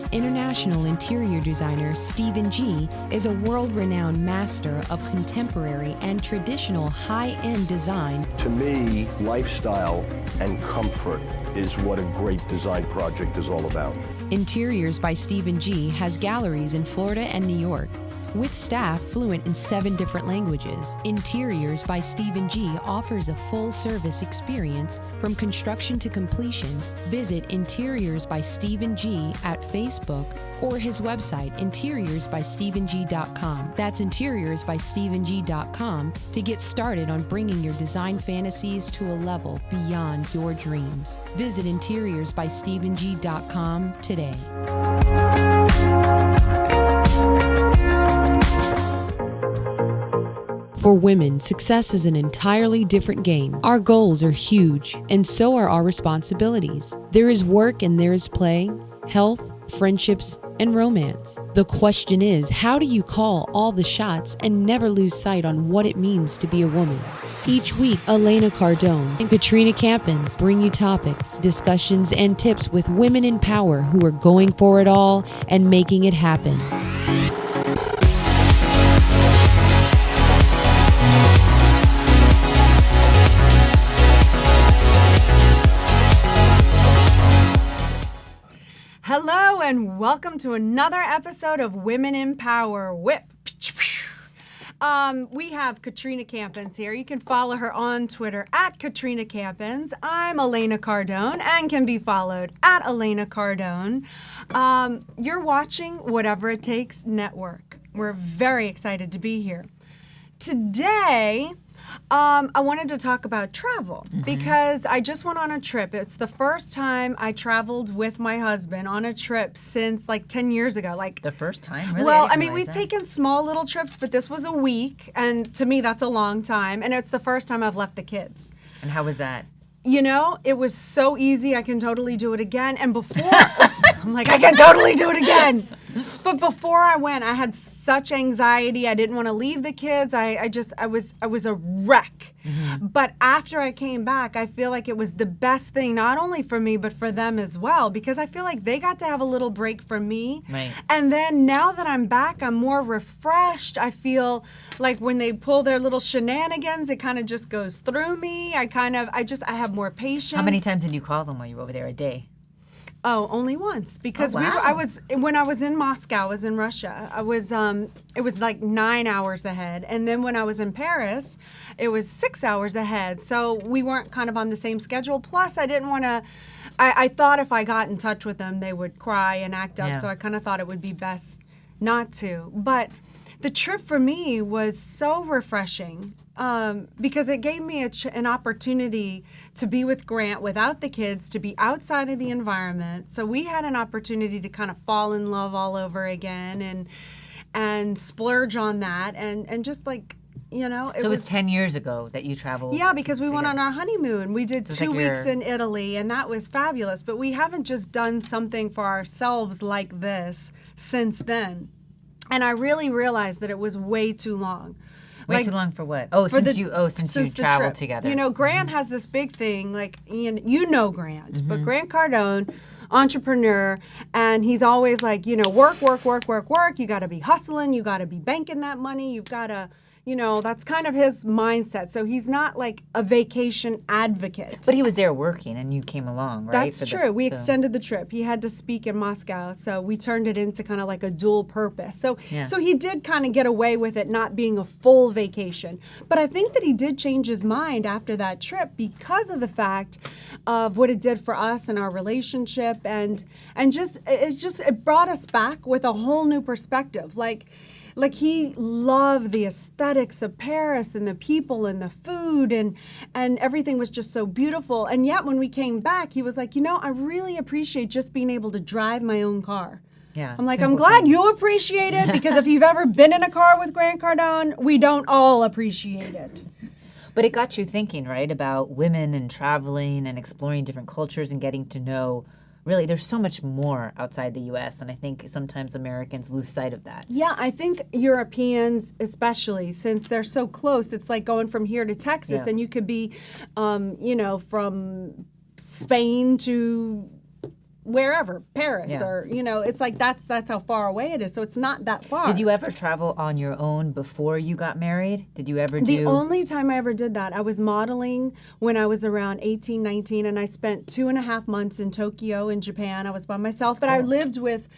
Interiors international interior designer Stephen G is a world-renowned master of contemporary and traditional high-end design. To me, lifestyle and comfort is what a great design project is all about. Interiors by Stephen G has galleries in Florida and New York, with staff fluent in 7 different languages. Interiors by Stephen G offers a full-service experience from construction to completion. Visit Interiors by Stephen G at Facebook or his website, interiorsbystephenG.com. That's interiorsbystephenG.com to get started on bringing your design fantasies to a level beyond your dreams. Visit interiorsbystephenG.com today. For women, success is an entirely different game. Our goals are huge, and so are our responsibilities. There is work and there is play, health, friendships, and romance. The question is, how do you call all the shots and never lose sight on what it means to be a woman? Each week, Elena Cardone and Katrina Campins bring you topics, discussions, and tips with women in power who are going for it all and making it happen. Hello and welcome to another episode of Women in Power. Whip. We have Katrina Campins here. You can follow her on Twitter at Katrina Campins. I'm Elena Cardone and can be followed at Elena Cardone. You're watching Whatever It Takes Network. We're very excited to be here. Today, I wanted to talk about travel because I just went on a trip. It's the first time I traveled with my husband on a trip since like 10 years ago. Like the first time? Really? Well, I mean, we've taken small little trips, but this was a week, and to me, that's a long time. And it's the first time I've left the kids. And how was that? You know, it was so easy. I can totally do it again. And before, I'm like, I can totally do it again. But before I went, I had such anxiety. I didn't want to leave the kids. I was a wreck. Mm-hmm. But after I came back, I feel like it was the best thing, not only for me, but for them as well, because I feel like they got to have a little break from me. Right. And then now that I'm back, I'm more refreshed. I feel like when they pull their little shenanigans, it kind of just goes through me. I have more patience. How many times did you call them while you were over there a day? Oh, only once, because when I was in Moscow, I was in Russia. It was like 9 hours ahead, and then when I was in Paris, it was 6 hours ahead. So we weren't kind of on the same schedule. Plus, I didn't want to. I thought if I got in touch with them, they would cry and act up. Yeah. So I kind of thought it would be best not to. But the trip for me was so refreshing. Because it gave me an opportunity to be with Grant without the kids, to be outside of the environment. So we had an opportunity to kind of fall in love all over again and splurge on that and just like, you know. So it was 10 years ago that you traveled? Yeah, because we went on our honeymoon. We did 2 weeks in Italy, and that was fabulous. But we haven't just done something for ourselves like this since then. And I really realized that it was way too long. Way too long for what? Oh, since you traveled together. You know, Grant has this big thing, like, you know Grant, but Grant Cardone, entrepreneur, and he's always like, you know, work. You got to be hustling. You got to be banking that money. You've got to, you know, that's kind of his mindset. So he's not like a vacation advocate. But he was there working and you came along, right? That's true. We extended the trip. He had to speak in Moscow, so we turned it into kind of like a dual purpose. So he did kind of get away with it not being a full vacation. But I think that he did change his mind after that trip because of the fact of what it did for us and our relationship, and it brought us back with a whole new perspective. Like he loved the aesthetics of Paris and the people and the food and everything was just so beautiful. And yet when we came back, he was like, you know, I really appreciate just being able to drive my own car. Yeah. I'm like, I'm glad you appreciate it, because if you've ever been in a car with Grant Cardone, we don't all appreciate it. But it got you thinking, right, about women and traveling and exploring different cultures and getting to know. Really, there's so much more outside the U.S., and I think sometimes Americans lose sight of that. Yeah, I think Europeans especially, since they're so close, it's like going from here to Texas, and you could be, you know, from Spain to wherever, Paris, Yeah. or it's like that's how far away it is. So it's not that far. Did you ever travel on your own before you got married? Did you ever The do? only time I ever did that, I was modeling when I was around 18, 19, and I spent 2.5 months in Tokyo in Japan. I was by myself, but I lived with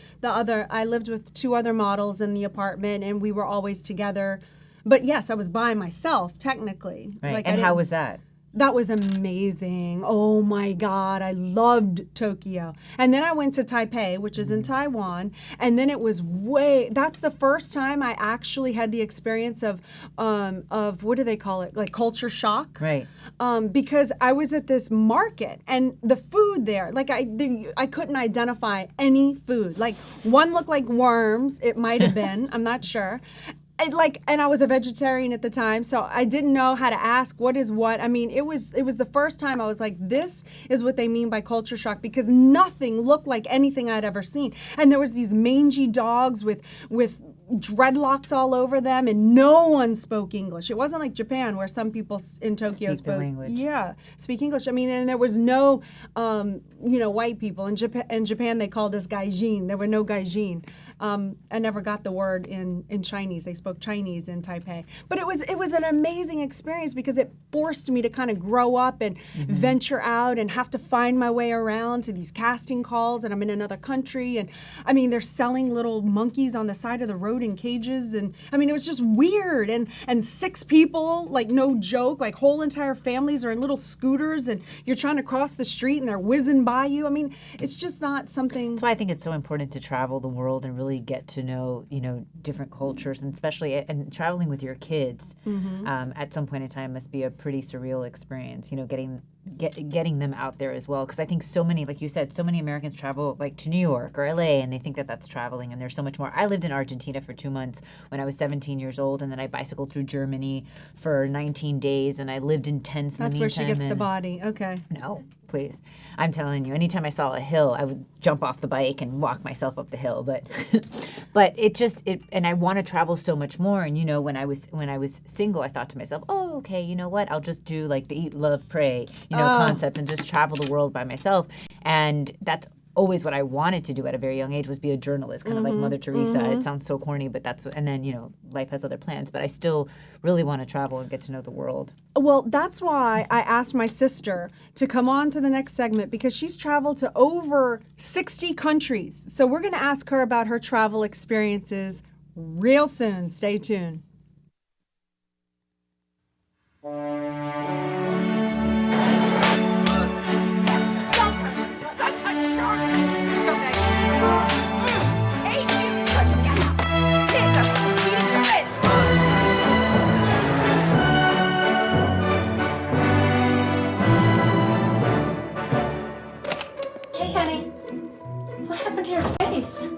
two other models in the apartment, and we were always together. But yes, I was by myself technically. Right. Like, And how was that? that was amazing. Oh my God, I loved Tokyo. And then I went to Taipei, which is in Taiwan. And then it was that's the first time I actually had the experience of what do they call it? Like culture shock. Right. Because I was at this market and the food there, like I couldn't identify any food. Like one looked like worms, it might have been, I'm not sure. And I was a vegetarian at the time, so I didn't know how to ask what is what. I mean, it was the first time I was like, this is what they mean by culture shock, because nothing looked like anything I'd ever seen. And there was these mangy dogs with dreadlocks all over them, and no one spoke English. It wasn't like Japan, where some people in Tokyo Speak the language. Yeah, speak English. I mean, and there was no, white people. In Japan, they called us gaijin. There were no gaijin. I never got the word in Chinese. They spoke Chinese in Taipei. But it was an amazing experience because it forced me to kind of grow up and venture out and have to find my way around to these casting calls, and I'm in another country. And I mean, they're selling little monkeys on the side of the road in cages, and I mean, it was just weird. And 6 people, like no joke, like whole entire families are in little scooters, and you're trying to cross the street and they're whizzing by you. I mean, it's just not something. That's why I think it's so important to travel the world and really get to know, different cultures, and especially and traveling with your kids at some point in time must be a pretty surreal experience. Getting them out there as well, because I think so many, like you said, so many Americans travel like to New York or LA, and they think that that's traveling, and there's so much more. I lived in Argentina for 2 months when I was 17 years old, and then I bicycled through Germany for 19 days, and I lived in tents in the meantime. That's where she gets the body. Okay. No, please. I'm telling you, anytime I saw a hill, I would jump off the bike and walk myself up the hill. But but and I want to travel so much more. And when I was single, I thought to myself, oh, okay, you know what? I'll just do like the eat, love, pray, concept, and just travel the world by myself. And that's always what I wanted to do at a very young age, was be a journalist, kind of like Mother Teresa. It sounds so corny, but and then, life has other plans. But I still really want to travel and get to know the world. Well, that's why I asked my sister to come on to the next segment, because she's traveled to over 60 countries. So we're going to ask her about her travel experiences real soon. Stay tuned. Hey, Kenny. What happened to your face?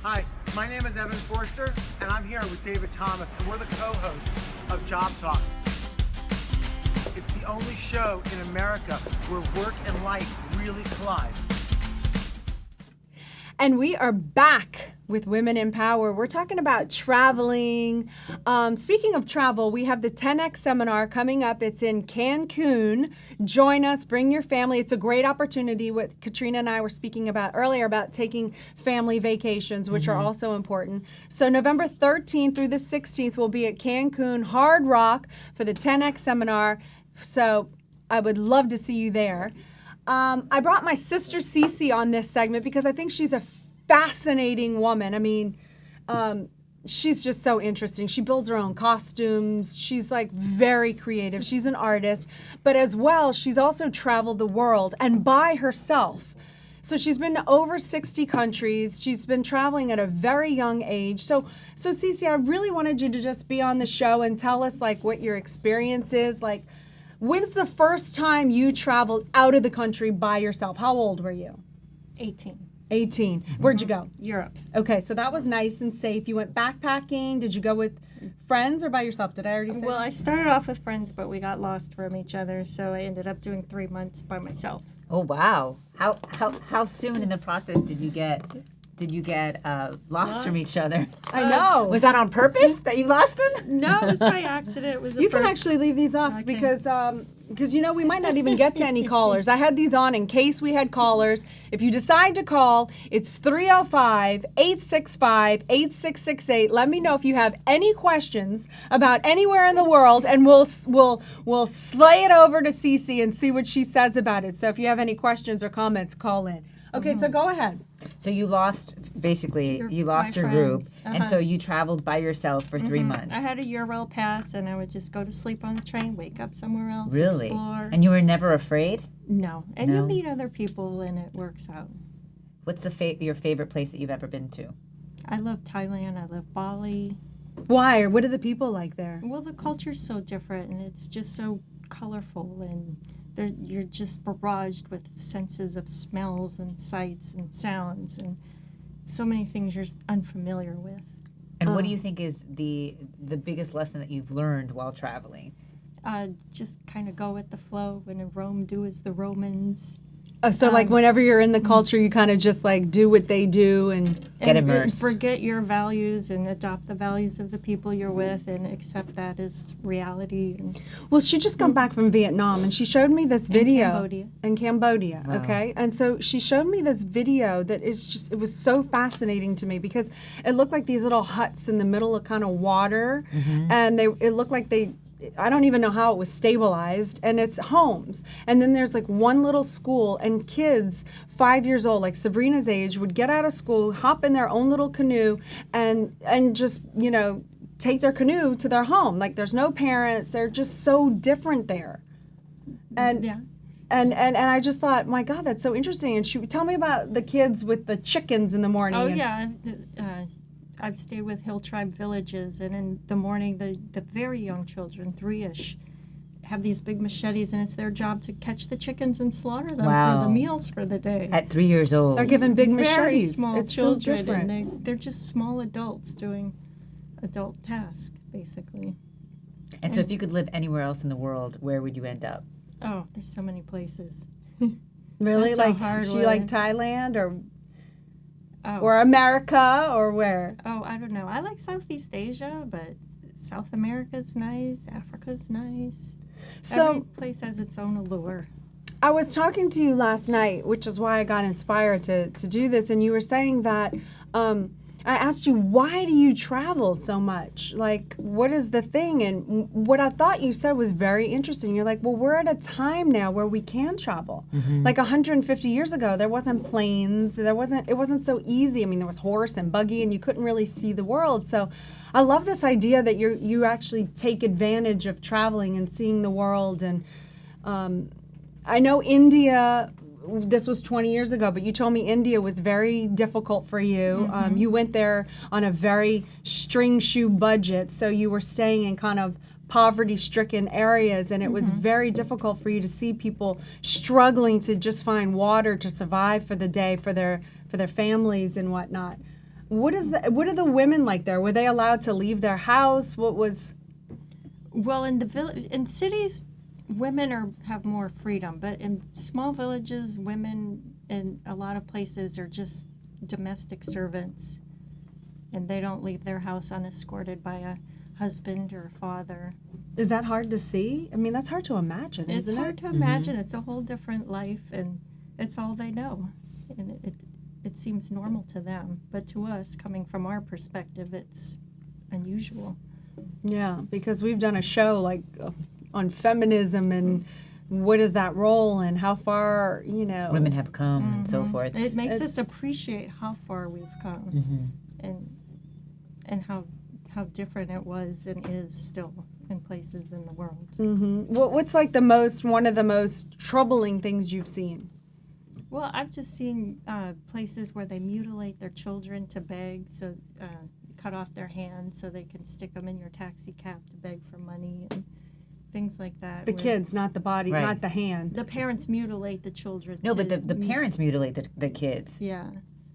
Hi, my name is Evan Forster, and I'm here with David Thomas, and we're the co-hosts of Job Talk. It's the only show in America where work and life really collide. And we are back with Women in Power. We're talking about traveling. Speaking of travel, we have the 10X seminar coming up. It's in Cancun. Join us, bring your family. It's a great opportunity. What Katrina and I were speaking about earlier about taking family vacations, which are also important. So November 13th through the 16th, we'll be at Cancun Hard Rock for the 10X seminar. So I would love to see you there. I brought my sister Cece on this segment because I think she's a fascinating woman. I mean, she's just so interesting. She builds her own costumes. She's like very creative. She's an artist, but as well, she's also traveled the world and by herself. So she's been to over 60 countries. She's been traveling at a very young age. So Cece, I really wanted you to just be on the show and tell us like what your experience is. Like, when's the first time you traveled out of the country by yourself? How old were you? 18. 18. Where'd you go? Europe. Okay, so that was nice and safe. You went backpacking. Did you go with friends or by yourself? Did I already say Well, that? I started off with friends, but we got lost from each other, so I ended up doing 3 months by myself. Oh wow! How soon in the process did you get lost from each other? I know. Was that on purpose that you lost them? No, it was by accident. It was the You can first- actually leave these off Okay. because you know we might not even get to any callers. I had these on in case we had callers. If you decide to call, it's 305-865-8668. Let me know if you have any questions about anywhere in the world, and we'll slay it over to Cece and see what she says about it. So if you have any questions or comments, call in. Okay, so go ahead. So you lost you lost my your group, friends. and so you traveled by yourself for 3 months. I had a Eurail pass, and I would just go to sleep on the train, wake up somewhere else, Really? explore. And you were never afraid? No. And No? you meet other people, and it works out. What's your favorite place that you've ever been to? I love Thailand. I love Bali. Why? Or what are the people like there? Well, the culture's so different, and it's just so colorful, and you're just barraged with senses of smells and sights and sounds, and so many things you're unfamiliar with. And what do you think is the biggest lesson that you've learned while traveling? Just kind of go with the flow. When in Rome, do as the Romans. Oh, so like whenever you're in the culture, you kind of just like do what they do and Get And immersed. forget your values and adopt the values of the people you're with and accept that as reality. And Well, she just got back from Vietnam and she showed me this video. Cambodia. In Cambodia, okay? And so she showed me this video that is just, it was so fascinating to me because it looked like these little huts in the middle of kind of water. And it looked like I don't even know how it was stabilized, and it's homes. And then there's like one little school, and kids 5 years old, like Sabrina's age, would get out of school, hop in their own little canoe, and just, take their canoe to their home. Like there's no parents, they're just so different there. And yeah. and I just thought, my God, that's so interesting. And she tell me about the kids with the chickens in the morning. Oh, and- yeah. I've stayed with Hill Tribe villages, and in the morning, the very young children, 3-ish, have these big machetes, and it's their job to catch the chickens and slaughter them Wow. for the meals for the day. At 3 years old. They're given big Very machetes. small It's children, so different. and they're just small adults doing adult tasks, basically. And so if you could live anywhere else in the world, where would you end up? Oh, there's so many places. Really? That's a Like hard she one. like Thailand or Oh. America or where? Oh, I don't know. I like Southeast Asia, but South America's nice. Africa's nice. So Every place has its own allure. I was talking to you last night, which is why I got inspired to do this, and you were saying that I asked you, why do you travel so much? Like, what is the thing? And what I thought you said was very interesting. You're like, well, we're at a time now where we can travel. Like 150 years ago, there wasn't planes. It wasn't so easy. I mean, there was horse and buggy, and you couldn't really see the world. So I love this idea that you actually take advantage of traveling and seeing the world. And I know India, this was 20 years ago, but you told me India was very difficult for you. You went there on a very string shoe budget, so you were staying in kind of poverty-stricken areas, and it was very difficult for you to see people struggling to just find water to survive for the day for their families and whatnot. What are the women like there? Were they allowed to leave their house? What was? Well, in cities, women have more freedom, but in small villages, women in a lot of places are just domestic servants, and they don't leave their house unescorted by a husband or a father. Is that hard to see? I mean, that's hard to imagine, It's isn't hard it? to imagine. It's a whole different life, and it's all they know, and it seems normal to them, but to us, coming from our perspective, it's unusual. Yeah, because we've done a show like on feminism and what is that role and how far, Women have come and so forth. It makes us appreciate how far we've come, and how different it was and is still in places in the world. What's like one of the most troubling things you've seen? Well, I've just seen places where they mutilate their children to beg, so cut off their hands so they can stick them in your taxi cab to beg for money and things like that. The kids, not the body, Right. not the hand. The parents mutilate the children. No, to, but the parents mutilate the kids yeah,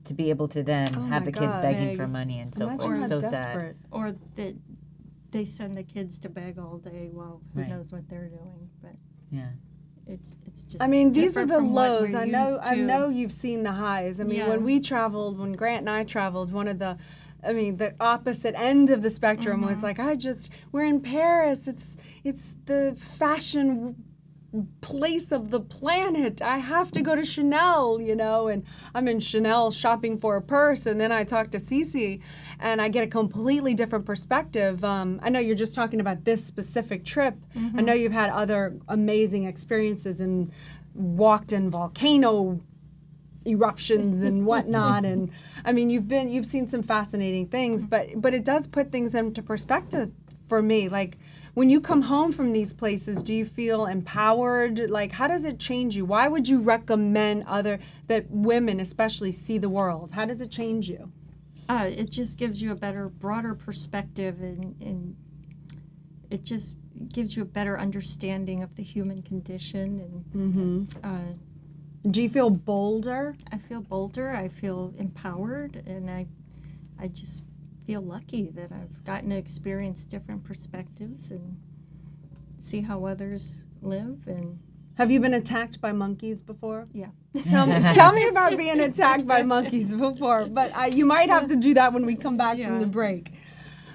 to be able to then Oh have my the kids God. begging Beg. for money and so Imagine forth. how So desperate. or that they send the kids to beg all day. Well, who Right. knows what they're doing, but sad. Yeah. it's just. I mean, these are different the from what lows. we're I know. used I to. know you've seen the highs. I mean, Yeah. when Grant and I traveled, the opposite end of the spectrum was like, we're in Paris. It's the fashion place of the planet. I have to go to Chanel, and I'm in Chanel shopping for a purse, and then I talk to Cece, and I get a completely different perspective. I know you're just talking about this specific trip. I know you've had other amazing experiences and walked in volcano eruptions and whatnot, and I mean you've seen some fascinating things, but it does put things into perspective for me. Like, when you come home from these places, do you feel empowered? Like, how does it change you? Why would you recommend that women especially see the world? How does it change you? It just gives you a better, broader perspective, and it just gives you a better understanding of the human condition. And Do you feel bolder? I feel bolder. I feel empowered, and I just feel lucky that I've gotten to experience different perspectives and see how others live. And Have you been attacked by monkeys before? yeah, Tell me about being attacked by monkeys before, but you might have to do that when we come back from the break.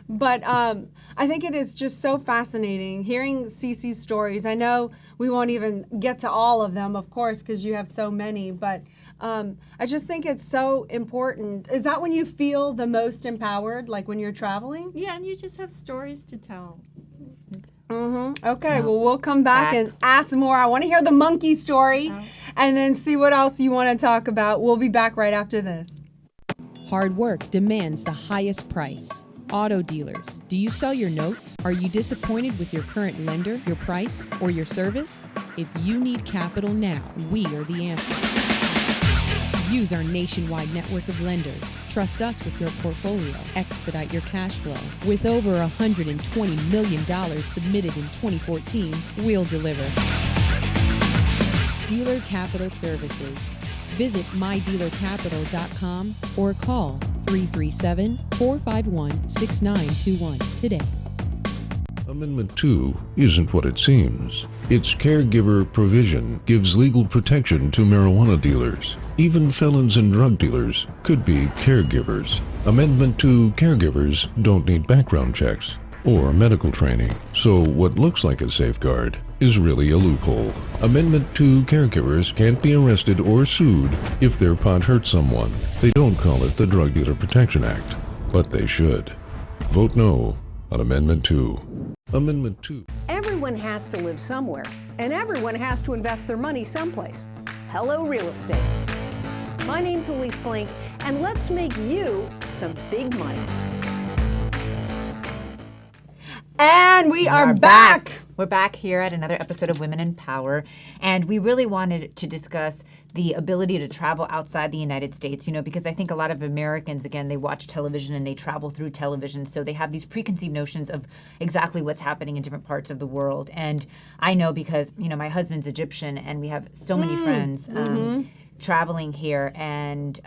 But I think it is just so fascinating hearing Cece's stories. I know we won't even get to all of them, of course, because you have so many, but I just think it's so important. Is that when you feel the most empowered, like when you're traveling? yeah, and you just have stories to tell. Okay, well, we'll come back and ask more. I want to hear the monkey story and then see what else you want to talk about. We'll be back right after this. Hard work demands the highest price. Auto dealers, do you sell your notes? Are you disappointed with your current lender, your price, or your service? If you need capital now, we are the answer. Use our nationwide network of lenders. Trust us with your portfolio. Expedite your cash flow. With over $120 million submitted in 2014, we'll deliver. Dealer Capital Services. Visit mydealercapital.com or call 337-451-6921 today. Amendment 2 isn't what it seems. Its caregiver provision gives legal protection to marijuana dealers. Even felons and drug dealers could be caregivers. Amendment 2 caregivers don't need background checks or medical training. So what looks like a safeguard is really a loophole. Amendment 2 caregivers can't be arrested or sued if their pot hurt someone. They don't call it the Drug Dealer Protection Act, but they should. Vote no on Amendment 2. Amendment 2. Everyone has to live somewhere, and everyone has to invest their money someplace. Hello, real estate. My name's Elise Klink, and let's make you some big money. And we are back. We're back here at another episode of Women in Power, and we really wanted to discuss the ability to travel outside the United States, because I think a lot of Americans, again, they watch television and they travel through television, so they have these preconceived notions of exactly what's happening in different parts of the world. And I know because, my husband's Egyptian, and we have so many friends traveling here, and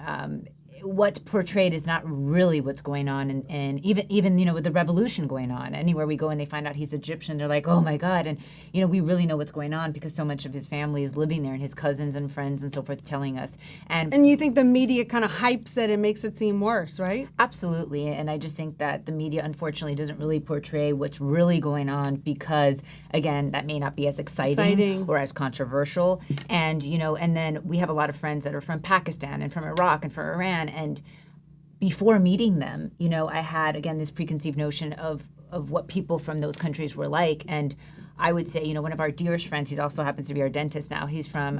what's portrayed is not really what's going on, and even with the revolution going on, anywhere we go and they find out he's Egyptian, they're like, oh my God. And we really know what's going on because so much of his family is living there, and his cousins and friends and so forth telling us. And you think the media kind of hypes it and makes it seem worse, right? Absolutely. And I just think that the media unfortunately doesn't really portray what's really going on because, again, that may not be as exciting. Or as controversial. And and then we have a lot of friends that are from Pakistan and from Iraq and from Iran. And before meeting them, I had, again, this preconceived notion of what people from those countries were like. And I would say, one of our dearest friends, he also happens to be our dentist now. He's from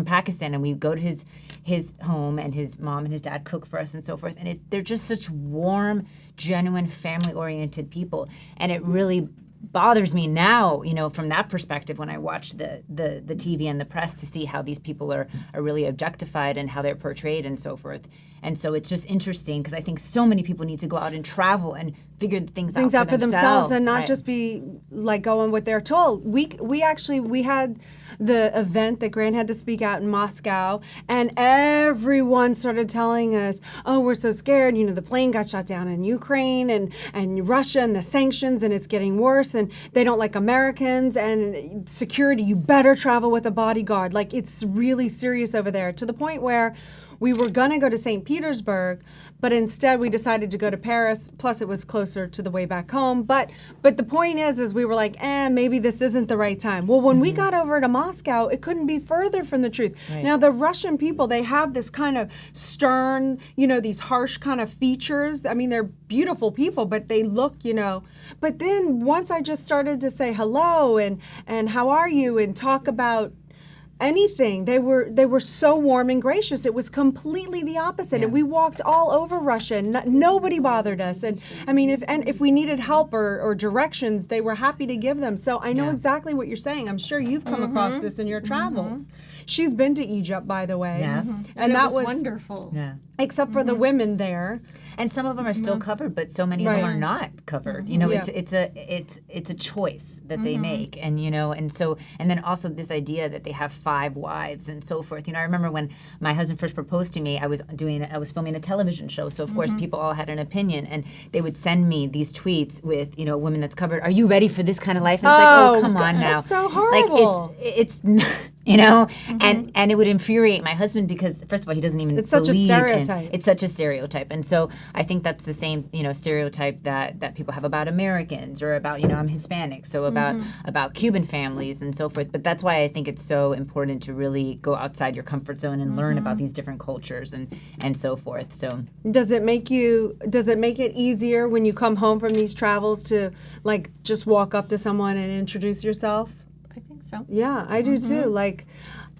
Pakistan, and we go to his his home, and his mom and his dad cook for us and so forth. And they're just such warm, genuine, family-oriented people. And it really bothers me now, from that perspective, when I watch the TV and the press, to see how these people are really objectified and how they're portrayed and so forth. And so it's just interesting, because I think so many people need to go out and travel and figure things out for themselves, and not right. just be like going what they're told. We had the event that Grant had to speak out in Moscow, and everyone started telling us, oh, we're so scared, the plane got shot down in Ukraine and Russia and the sanctions, and it's getting worse, and they don't like Americans, and security, you better travel with a bodyguard. Like, it's really serious over there, to the point where we were going to go to St. Petersburg, but instead we decided to go to Paris. Plus, it was closer to the way back home. But the point is we were like, maybe this isn't the right time. Well, when we got over to Moscow, it couldn't be further from the truth. Right. Now, the Russian people, they have this kind of stern, these harsh kind of features. I mean, they're beautiful people, but they look, But then once I just started to say hello and how are you, and talk about anything, they were so warm and gracious. It was completely the opposite. Yeah. And we walked all over Russia, and nobody bothered us. And I mean, if we needed help or directions, they were happy to give them. So I know exactly what you're saying. I'm sure you've come across this in your travels. She's been to Egypt, by the way. Yeah. And that was wonderful. Yeah. Except for the women there. And some of them are still covered, but so many of them are not covered. It's a choice that they make, and and then also this idea that they have 5 wives and so forth. I remember when my husband first proposed to me, I was filming a television show, so of course people all had an opinion, and they would send me these tweets with women that's covered. Are you ready for this kind of life? And it's like, oh, come on now, that's so horrible. Like it's and it would infuriate my husband, because first of all, he doesn't even it's such a stereotype. It's such a stereotype. And so I think that's the same, stereotype that people have about Americans, or about, I'm Hispanic, so about Cuban families and so forth. But that's why I think it's so important to really go outside your comfort zone and learn about these different cultures and so forth. So does it make it easier when you come home from these travels to like just walk up to someone and introduce yourself? I think so. Yeah, I do too. Like,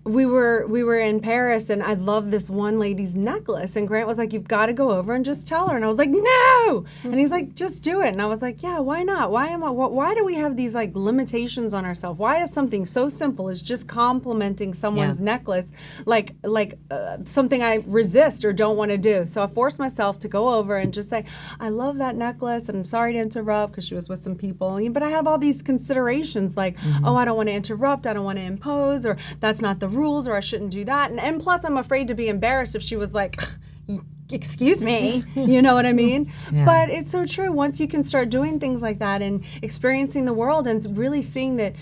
we were in Paris, and I love this one lady's necklace, and Grant was like, you've got to go over and just tell her. And I was like, no. And he's like, just do it. And I was like, yeah, why not? Why do we have these like limitations on ourselves? Why is something so simple as just complimenting someone's necklace like something I resist or don't want to do? So I forced myself to go over and just say, I love that necklace, and I'm sorry to interrupt, because she was with some people, but I have all these considerations like, oh, I don't want to interrupt, I don't want to impose, or that's not the rules, or I shouldn't do that. And plus, I'm afraid to be embarrassed if she was like, excuse me, you know what I mean? Yeah. But it's so true. Once you can start doing things like that and experiencing the world and really seeing that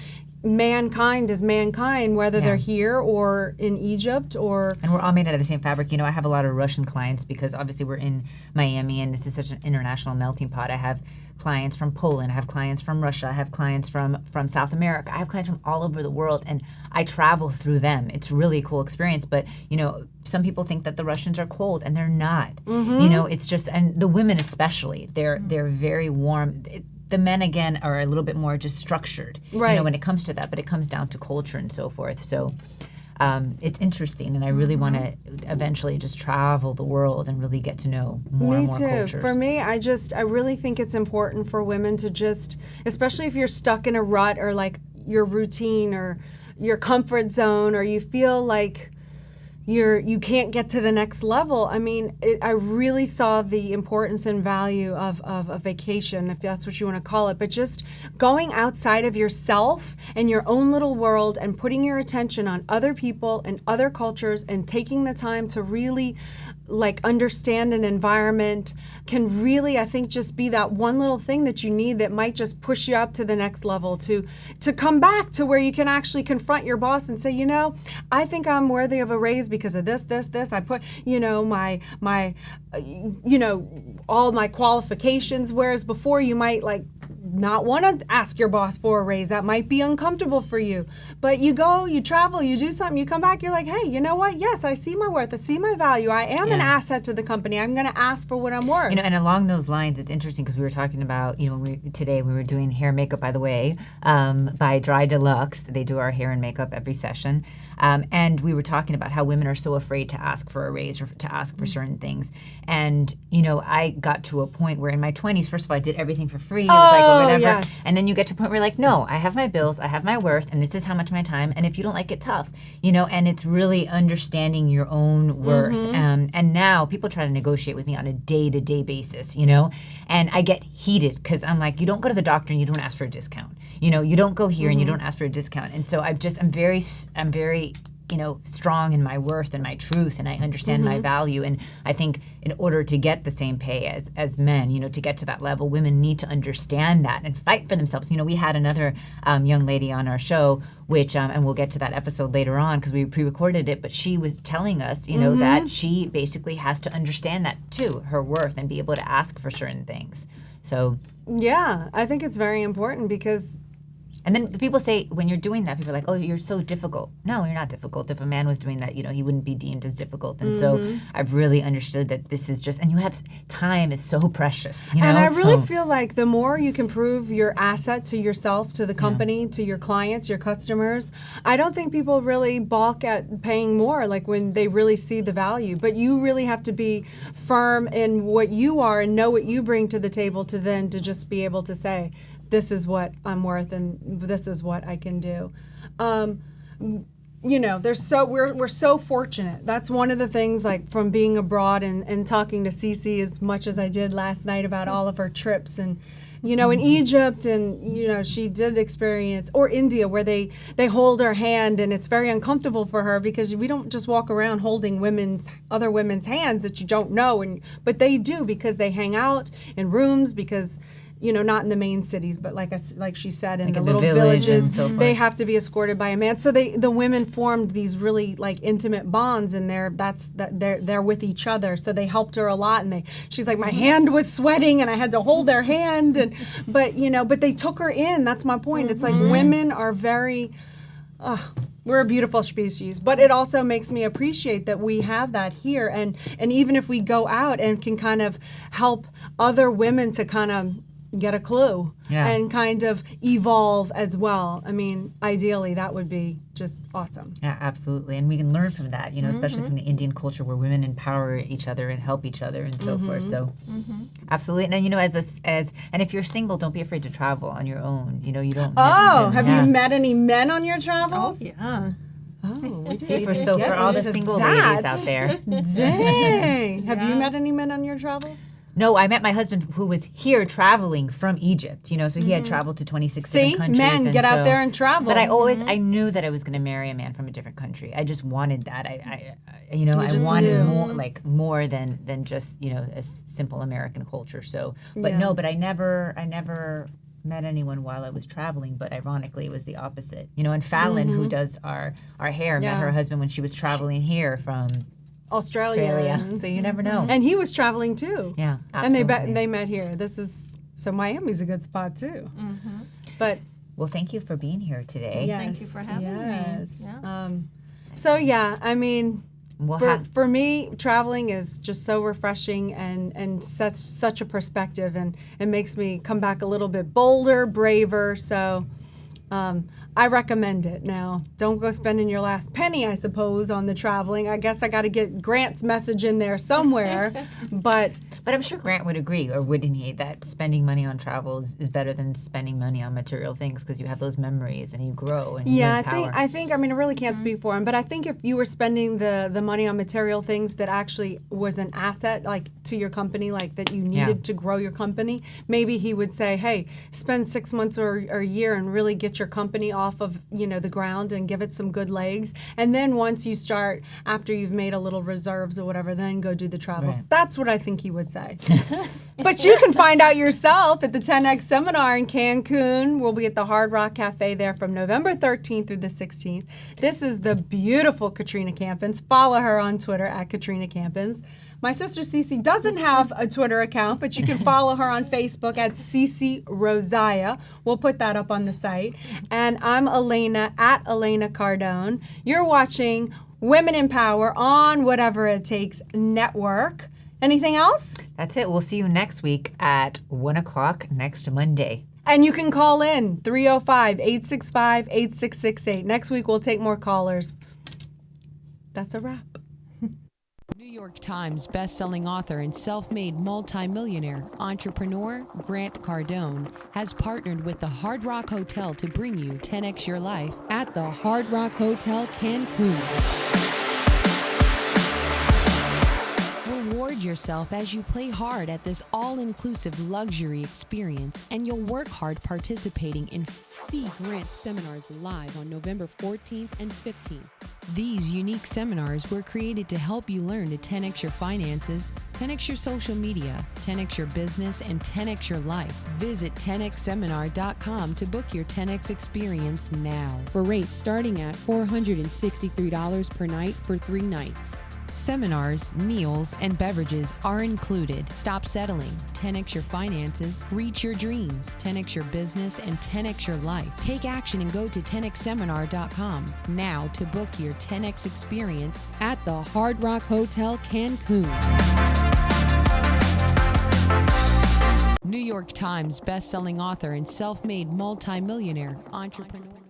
mankind is mankind, whether they're here or in Egypt or... And we're all made out of the same fabric. I have a lot of Russian clients, because obviously we're in Miami, and this is such an international melting pot. I have clients from Poland, I have clients from Russia, I have clients from South America, I have clients from all over the world, and I travel through them. It's really a cool experience, but some people think that the Russians are cold, and they're not. It's just, and the women especially, they're very warm. The men, again, are a little bit more just structured, when it comes to that, but it comes down to culture and so forth. So it's interesting, and I really want to eventually just travel the world and really get to know more and more cultures. For me, I really think it's important for women to just, especially if you're stuck in a rut or like your routine or your comfort zone, or you feel like you can't get to the next level. I mean, I really saw the importance and value of a vacation, if that's what you want to call it, but just going outside of yourself and your own little world and putting your attention on other people and other cultures and taking the time to really like understand an environment can really, I think, just be that one little thing that you need that might just push you up to the next level to come back to where you can actually confront your boss and say, I think I'm worthy of a raise because of this. I put, my all my qualifications, whereas before you might like not want to ask your boss for a raise. That might be uncomfortable for you. But you go, you travel, you do something, you come back, you're like, hey, you know what? Yes, I see my worth. I see my value. I am an asset to the company. I'm going to ask for what I'm worth. You know, and along those lines, it's interesting because we were talking about, you know, today we were doing hair and makeup, by the way, by Dry Deluxe. They do our hair and makeup every session. And we were talking about how women are so afraid to ask for a raise or to ask for certain things. And, you know, I got to a point where in my 20s, first of all, I did everything for free. It was like, or whatever. Yes. And then you get to a point where you're like, no, I have my bills, I have my worth, and this is how much my time. And if you don't like it, tough. You know, and it's really understanding your own worth. And now people try to negotiate with me on a day-to-day basis, you know, and I get heated because I'm like, you don't go to the doctor and you don't ask for a discount. You know, you don't go here and you don't ask for a discount. And so I'm very, you know, strong in my worth and my truth, and I understand my value. And I think in order to get the same pay as men, you know, to get to that level, women need to understand that and fight for themselves. You know, we had another young lady on our show, which, and we'll get to that episode later on because we pre-recorded it, but she was telling us, you know, that she basically has to understand that too, her worth, and be able to ask for certain things. So yeah, I think it's very important because... And then people say, when you're doing that, people are like, oh, you're so difficult. No, you're not difficult. If a man was doing that, you know, he wouldn't be deemed as difficult. And so I've really understood that this is just, and you have, time is so precious, you know? And I really feel like the more you can prove your asset to yourself, to the company, to your clients, your customers, I don't think people really balk at paying more, like when they really see the value. But you really have to be firm in what you are and know what you bring to the table to then to just be able to say, this is what I'm worth and this is what I can do. You know, we're so fortunate. That's one of the things, like from being abroad and talking to Cece as much as I did last night about all of her trips, and you know, in Egypt, and you know, she did experience, or India, where they hold her hand and it's very uncomfortable for her because we don't just walk around holding other women's hands that you don't know, but they do because they hang out in rooms because, you know, not in the main cities, but like she said, in like the in little the village villages, and so forth. they have to be escorted by a man. So the women formed these really like intimate bonds, and they're with each other. So they helped her a lot, and she's like, my hand was sweating, and I had to hold their hand, but they took her in. That's my point. It's like women are very. We're a beautiful species, but it also makes me appreciate that we have that here, and even if we go out and can kind of help other women to kind of get a clue and kind of evolve as well. I mean, ideally, that would be just awesome. Yeah, absolutely. And we can learn from that, you know, especially from the Indian culture where women empower each other and help each other and so forth. So absolutely. And then, you know, and if you're single, don't be afraid to travel on your own. You know, you don't have you met any men on your travels? Oh, yeah. Oh, see, for all the single ladies out there. Dang. Have you met any men on your travels? No, I met my husband who was here traveling from Egypt, you know, so he had traveled to 26 different countries. Men, get out there and travel. But I knew that I was going to marry a man from a different country. I just wanted that. I wanted more than just, you know, a simple American culture. So, but I never met anyone while I was traveling, but ironically it was the opposite. You know, and Fallon, who does our hair, met her husband when she was traveling here from Australia. So you never know. And he was traveling too. Yeah, absolutely. And they met here. So Miami's a good spot too. But well, thank you for being here today. Yes, Thank you for having me. Yeah. I mean, for me, traveling is just so refreshing and such a perspective, and it makes me come back a little bit bolder, braver. So I recommend it. Now, don't go spending your last penny, I suppose, on the traveling. I guess I got to get Grant's message in there somewhere. But I'm sure Grant would agree, or wouldn't he, that spending money on travel is better than spending money on material things because you have those memories and you grow and you have power. I think I really can't speak for him, but I think if you were spending the money on material things that actually was an asset, like to your company, like that you needed to grow your company, maybe he would say, hey, spend 6 months or a year and really get your company off of, you know, the ground and give it some good legs. And then once you start, after you've made a little reserves or whatever, then go do the travels. Right. That's what I think he would say. But you can find out yourself at the 10X seminar in Cancun. We'll be at the Hard Rock Cafe there from November 13th through the 16th. This is the beautiful Katrina Campins. Follow her on Twitter at Katrina Campins. My sister Cece doesn't have a Twitter account, but you can follow her on Facebook at Cece Rosiah. We'll put that up on the site. And I'm Elena at Elena Cardone. You're watching Women in Power on Whatever It Takes Network. Anything else? That's it. We'll see you next week at 1 o'clock next Monday. And you can call in 305-865-8668. Next week we'll take more callers. That's a wrap. New York Times bestselling author and self-made multimillionaire entrepreneur Grant Cardone has partnered with the Hard Rock Hotel to bring you 10X Your Life at the Hard Rock Hotel Cancun. Reward yourself as you play hard at this all-inclusive luxury experience, and you'll work hard participating in See Grant seminars live on November 14th and 15th. These unique seminars were created to help you learn to 10X your finances, 10X your social media, 10X your business, and 10X your life. Visit 10xseminar.com to book your 10X experience now for rates starting at $463 per night for 3 nights. Seminars, meals, and beverages are included. Stop settling. 10X your finances, reach your dreams, 10X your business, and 10X your life. Take action and go to 10xseminar.com now to book your 10X experience at the Hard Rock Hotel Cancun. New York Times bestselling author and self-made multimillionaire entrepreneur.